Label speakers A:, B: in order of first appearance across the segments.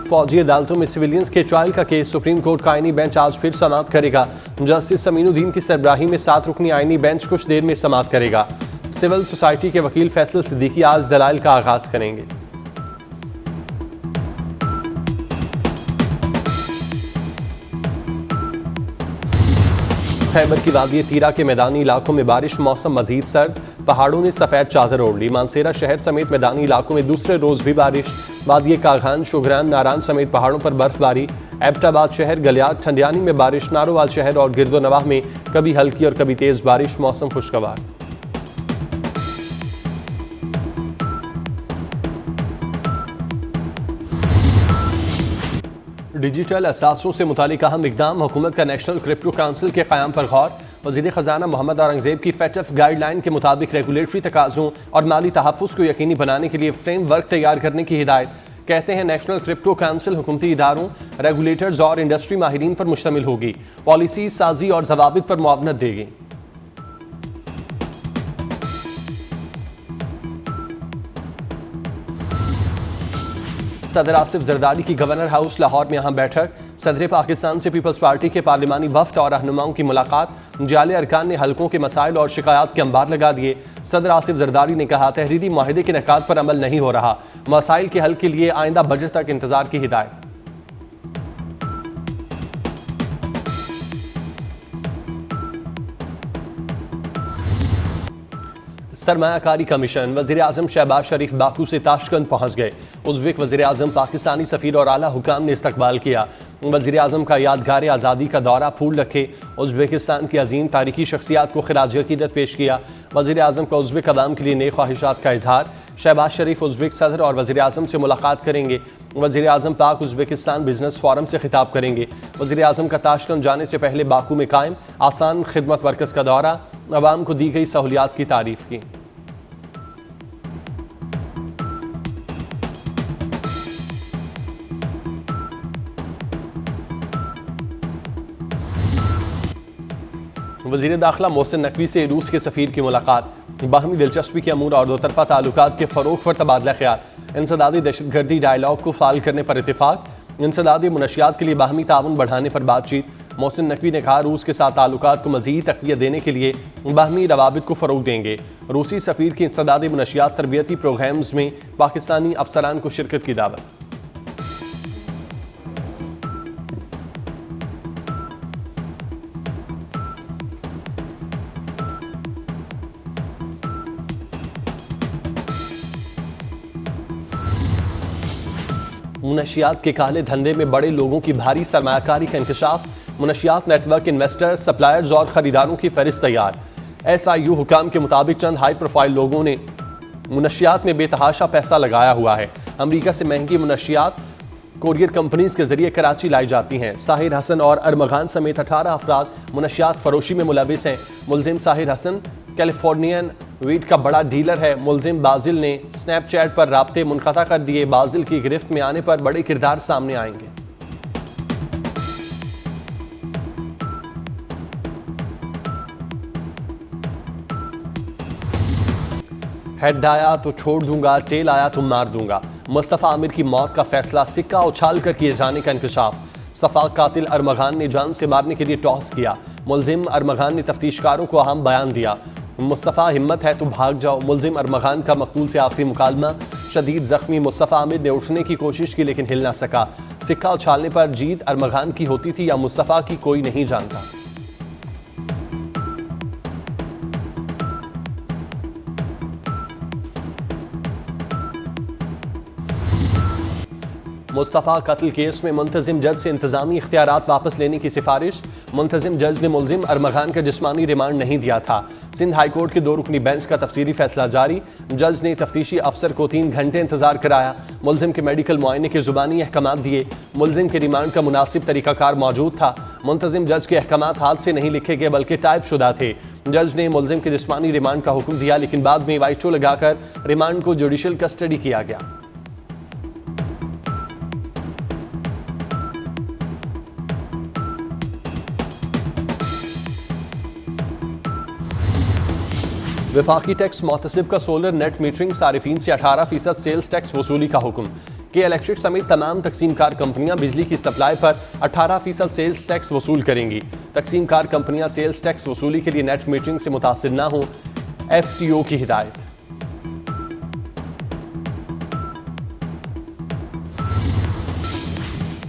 A: फौजी अदालतों में सिविलियंस के ट्रायल का केस सुप्रीम कोर्ट का आईनी बेंच आज फिर समाअत करेगा। जस्टिस समीनुद्दीन की सरबराही में 7 रुकनी आईनी बेंच कुछ देर में समाअत करेगा। सिविल सोसाइटी के वकील फैसल सिद्दीकी आज दलाइल का आगाज करेंगे। खैबर की वादी तीरा के मैदानी इलाकों में बारिश, मौसम मजीद सर्द, पहाड़ों ने सफेद चादर ओढ़ ली। मानसेरा शहर समेत मैदानी इलाकों में दूसरे रोज भी बारिश। वादी कागान, शुगरान, नारान समेत पहाड़ों पर बर्फबारी। एबटाबाद शहर, गलियात, ठंडियानी में बारिश। नारोवाल शहर और गिरदोनवाह में कभी हल्की और कभी तेज बारिश। मौसम खुशगवार। डिजिटल असासों से मुतालिक अहम इकदाम, हुकूमत का नेशनल क्रिप्टो काउंसिल के क़याम पर गौर। वज़ीर ख़जाना मोहम्मद औरंगज़ेब की FATF गाइडलाइन के मुताबिक रेगुलेटरी तकाज़ों और माली तहफ़्फ़ुज़ को यकीनी बनाने के लिए फ्रेमवर्क तैयार करने की हिदायत। कहते हैं नेशनल क्रिप्टो काउंसिल हुकूमती इदारों, रेगुलेटर्स और इंडस्ट्री माहिरीन पर मुश्तमिल होगी। पॉलिसी साजी और ज़वाबित पर मुआवनत देगी। सदर आसिफ जरदारी की गवर्नर हाउस लाहौर में अहम बैठक। सदर पाकिस्तान से पीपल्स पार्टी के पार्लिमानी वफ्द और रहनुमाओं की मुलाकात। जाले अरकान ने हलकों के मसाइल और शिकायत के अंबार लगा दिए। सदर आसिफ जरदारी ने कहा, तहरीरी मुआहदे के निकात पर अमल नहीं हो रहा। मसाइल के हल के लिए आइंदा बजट तक इंतजार की हिदायत। सरमायाकारी कमीशन, वज़ीर आज़म शहबाज शरीफ बाकू से ताशकंद पहुँच गए। उज़्बेक वज़ीर आज़म, पाकिस्तानी सफ़ीर और आला हुकाम ने इस्तकबाल किया। वज़ीर आज़म का यादगार आज़ादी का दौरा फूल रखे। उज़्बेकिस्तान की अजीम तारीखी शख्सियात को खिराज अक़ीदत पेश किया। वज़ीर आज़म का उज़्बेक अवाम के लिए नेक ख्वाहिशात का इजहार। शहबाज शरीफ उज़्बेक सदर और वज़ीर आज़म से मुलाकात करेंगे। वज़ीर आज़म पाक उज़्बेकिस्तान बिजनेस फोरम से खिताब करेंगे। वज़ीर आज़म का ताशकंद जाने से पहले बाकू में कायम आसान खिदमत मरकज़ का दौरा। अवाम को दी गई सहूलियात की तारीफ की। वज़ीर दाखिला मोहसिन नकवी से रूस के सफ़ीर की मुलाकात। बाहमी दिलचस्पी के अमूर और दोतरफा ताल्लुकात के फ़रोग़ पर तबादला ख्याल। इंसदादी दहशतगर्दी डायलॉग को फ़ाल करने पर इत्तेफ़ाक। इंसदादी मुनशियात के लिए बाहमी ताउन बढ़ाने पर बातचीत। मोहसिन नकवी ने कहा, रूस के साथ ताल्लुकात को मज़ीद तक़वियत देने के लिए बाहमी रवाबित को फ़रोग़ देंगे। रूसी सफ़ीर की इंसदादी मुनशियात तरबियती प्रोग्राम्स में पाकिस्तानी अफसरान को शिरकत की दावत। मुनशियात के काले धंधे में बड़े लोगों की भारी सरमायाकारी का इंकशाफ। मुनशियात नेटवर्क इन्वेस्टर्स, सप्लायर्स और खरीदारों की फहरिस्त तैयार। SIU हुकाम के मुताबिक चंद हाई प्रोफाइल लोगों ने मुनशियात में बेतहाशा पैसा लगाया हुआ है। अमरीका से महंगी मुनशियात कोरियर कंपनीज के जरिए कराची लाई जाती हैं। साहिर हसन और अरमगान समेत 18 अफराद मुनशियात फरोशी में मुलविस हैं। मुलजिम साहिर हसन कैलिफोर्नियन वीट का बड़ा डीलर है। मुलजिम बाजिल ने स्नैपचैट पर राब्ते मुनक़ता कर दिए। बाजिल की गिरफ्त में आने पर बड़े किरदार सामने आएंगे। हेड आया तो छोड़ दूंगा, टेल आया तो मार दूंगा। मुस्तफ़ा आमिर की मौत का फैसला सिक्का उछाल कर किए जाने का इंकशाफ। सफाक कातिल अरमगान ने जान से मारने के लिए टॉस किया। मुलजिम अरमगान ने तफ्तीशकारों को अहम बयान दिया। मुस्तफ़ा हिम्मत है तो भाग जाओ। मुलजिम अरमगान का मकतूल से आखिरी मुकालमा। शदीद जख्मी मुस्तफ़ा आमिर ने उठने की कोशिश की लेकिन हिल ना सका। सिक्का उछालने पर जीत अरमगान की होती थी या मुस्तफ़ा की, कोई नहीं जानता। मुस्तफ़ा कत्ल केस में मुंतजिम जज से इंतजामी इख्तियारात वापस लेने की सिफारिश। मुंतजिम जज ने मुलजिम अरमगान का जिस्मानी रिमांड नहीं दिया था। सिंध हाईकोर्ट के 2 रुकनी बेंच का तफसीली फैसला जारी। जज ने तफ्तीशी अफसर को 3 घंटे इंतजार कराया। मुलजिम के मेडिकल मुआयने के जुबानी अहकामात दिए। मुलजिम के रिमांड का मुनासिब तरीकाकार मौजूद था। मुंतजिम जज के अहकामात हाथ से नहीं लिखे गए बल्कि टाइप शुदा थे। जज ने मुलजिम के जिस्मानी रिमांड का हुक्म दिया लेकिन बाद में वाइचो लगाकर रिमांड को जुडिशल कस्टडी किया गया। वफाकी टैक्स मोहतसिब का सोलर नेट मीटरिंग सारिफीन से 18% सेल्स टैक्स वसूली का हुक्म। कि इलेक्ट्रिक समेत तमाम तकसीमकार कंपनियां बिजली की सप्लाई पर 18% सेल्स टैक्स वसूल करेंगी। तकसीमकार कंपनियां सेल्स टैक्स वसूली के लिए नेट मीटरिंग से मुतासिर न हो, FTO की हिदायत।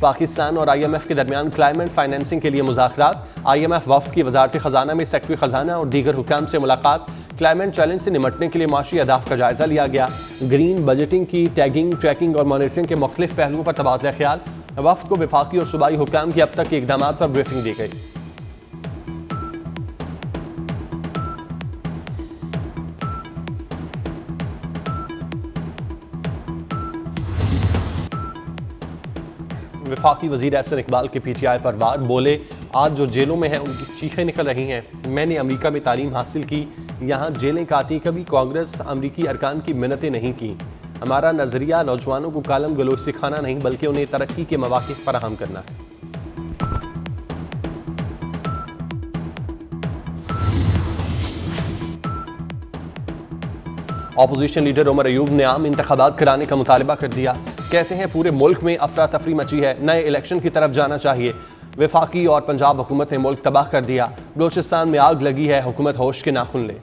A: पाकिस्तान और IMF के दरमियान क्लाइमेट फाइनेंसिंग के लिए मुज़ाकरात। IMF वफ्द की वजारत खजाना में सेक्रेटरी खजाना और दीगर हुकाम से मुलाकात। क्लाइमेट चैलेंज से निमटने के लिए माशी अहदाफ का जायजा लिया गया। ग्रीन बजटिंग की टैगिंग, ट्रैकिंग और मॉनिटरिंग के मुख्तलिफ पहलुओं पर तबादला ख्याल। वफ्द को वफाकी और सूबाई हुकाम की अब तक के इकदाम पर ब्रीफिंग दी गई। वफाकी वजीर एहसन इकबाल के PTI पर वार, बोले आज जो जेलों में हैं उनकी चीखें निकल रही हैं। मैंने अमेरिका में तालीम हासिल की, यहाँ जेलें काटी, कभी कांग्रेस अमरीकी अरकान की मिन्नतें नहीं की। हमारा नजरिया नौजवानों को कालम गलोच सिखाना नहीं बल्कि उन्हें तरक्की के मौके फराहम करना है। ऑपोजिशन लीडर उमर अयूब ने आम इंतखाबात कराने का मुतालबा कर दिया। कहते हैं पूरे मुल्क में अफरा तफरी मची है, नए इलेक्शन की तरफ जाना चाहिए। वफाकी और पंजाब हुकूमत ने मुल्क तबाह कर दिया। बलोचिस्तान में आग लगी है, हुकूमत होश के नाखुन ले।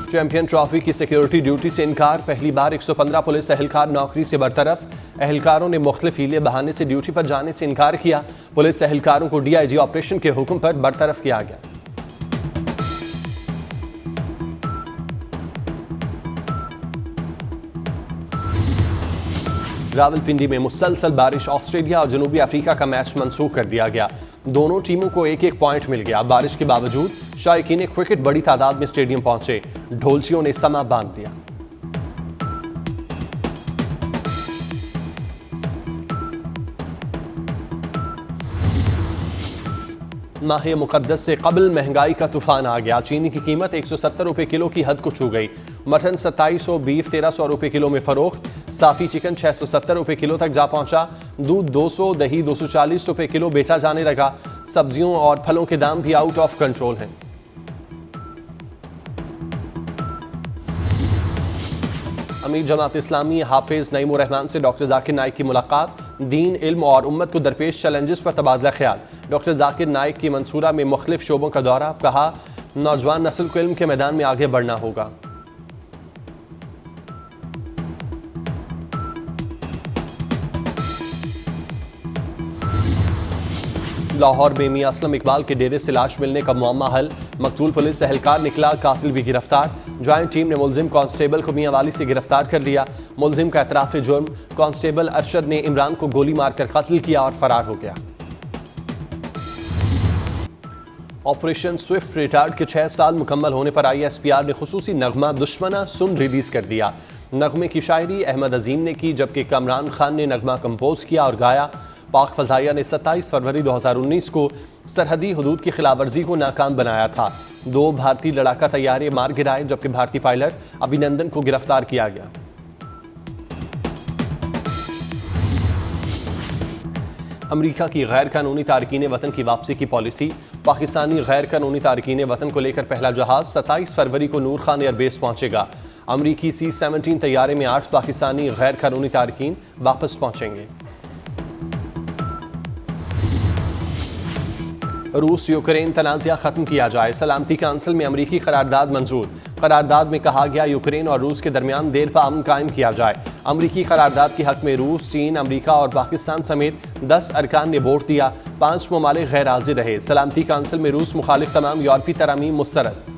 A: चैंपियन ट्रॉफी की सिक्योरिटी ड्यूटी से इनकार, पहली बार 115 पुलिस एहलकार नौकरी से बरतरफ। एहलकारों ने मुख्तलिफ हीले बहाने से ड्यूटी पर जाने से इनकार किया। पुलिस एहलकारों को DIG ऑपरेशन के हुक्म पर बरतरफ किया गया। रावलपिंडी में मुसलसल बारिश, ऑस्ट्रेलिया और जनूबी अफ्रीका का मैच मंसूख कर दिया गया। दोनों टीमों को एक एक पॉइंट मिल गया। बारिश के बावजूद शायकीन क्रिकेट बड़ी तादाद में स्टेडियम पहुंचे। ढोलचियों ने समा बांध दिया। माह मुकद्दस से कबल महंगाई का तूफान आ गया। चीनी की कीमत 170 रुपए किलो की हद को छू गई। मटन 2700, बीफ 1300 रुपए किलो में फरोख्त। साफी चिकन 670 रुपए किलो तक जा पहुंचा। दूध 200, दही 240 रुपए किलो बेचा जाने लगा। सब्जियों और फलों के दाम भी आउट ऑफ कंट्रोल हैं। अमीर जमात इस्लामी हाफिज नईमुर रहमान से डॉक्टर जाकिर नाइक की मुलाकात। दीन, इल्म और उम्मत को दरपेश चैलेंजेस पर तबादला ख्याल। डॉक्टर जाकिर नाइक की मंसूरा में मुख्तलिफ शोबों का दौरा। कहा नौजवान नस्ल को इल्म के मैदान में आगे बढ़ना होगा। लाहौर में मियां असलम इकबाल के डेरे से लाश मिलने का मुअम्मा हल। मकतूल पुलिस एहलकार निकला, कातिल भी गिरफ्तार। ज्वाइंट टीम ने मुलजिम कांस्टेबल को मियांवाली से गिरफ्तार कर लिया। मुलजिम का एतराफ जुर्म, कांस्टेबल अरशद ने इमरान को गोली मारकर कत्ल किया और फरार हो गया। ऑपरेशन स्विफ्ट रिटार्ड के 6 साल मुकम्मल होने पर ISPR ने खुसूसी नगमा दुश्मना सुन रिलीज कर दिया। नगमे की शायरी अहमद अजीम ने की, जबकि कमरान खान ने नगमा कंपोज किया और गाया। पाक फजाइया ने 27 फरवरी 2019 को सरहदी हदूद की खिलाफवर्जी को नाकाम बनाया था। 2 भारतीय लड़ाका तैयारे मार गिराए, जबकि भारतीय पायलट अभिनंदन को गिरफ्तार किया गया। अमेरिका की गैर कानूनी तारकीन वतन की वापसी की पॉलिसी। पाकिस्तानी गैर कानूनी तारकीन वतन को लेकर पहला जहाज 27 फरवरी को नूर खान एयरबेस पहुंचेगा। अमरीकी C-17 तैयारे में 8 पाकिस्तानी गैर कानूनी तारकीन वापस पहुंचेंगे। रूस यूक्रेन तनाज़ा खत्म किया जाए, सलामती काउंसिल में अमरीकी करारदाद मंजूर। करारदाद में कहा गया यूक्रेन और रूस के दरमियान देर पर अमन कायम किया जाए। अमरीकी करारदाद के हक में रूस, चीन, अमरीका और पाकिस्तान समेत 10 अरकान ने वोट दिया। 5 ममालिक गैर हाजिर रहे। सलामती काउंसिल में रूस मुखालिफ तमाम यूरोपीय तरामीम मुस्तरद।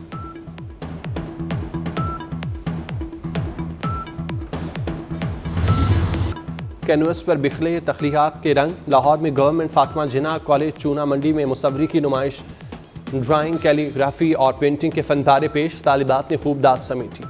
A: कैनवस पर बिखले तख्लीक़ात के रंग। लाहौर में गवर्नमेंट फातिमा जिन्ना कॉलेज चूना मंडी में मुसव्वरी की नुमाइश। ड्राइंग, कैलीग्राफी और पेंटिंग के फनपारे पेश। तालिबात ने खूब दाद समेटी।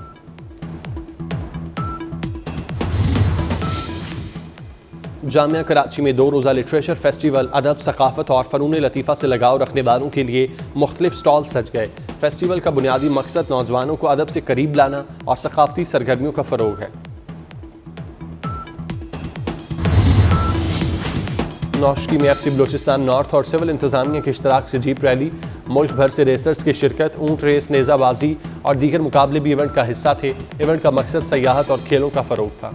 A: जामिया कराची में 2 रोज़ा लिटरेचर फेस्टिवल। अदब, सकाफत और फ़नून लतीफ़ा से लगाव रखने वालों के लिए मुख्तलिफ स्टॉल सज गए। फेस्टिवल का बुनियादी मकसद नौजवानों को अदब से करीब लाना और सकाफती सरगर्मियों का फ़रोग है। नौशकी में FC बलोचिस्तान नॉर्थ और सिविल इंतजामिया के इश्तराक से जीप रैली। मुल्क भर से रेसर्स की शिरकत, ऊंट रेस, नेजाबाजी और दीगर मुकाबले भी इवेंट का हिस्सा थे। इवेंट का मकसद सयाहत और खेलों का फरोग था।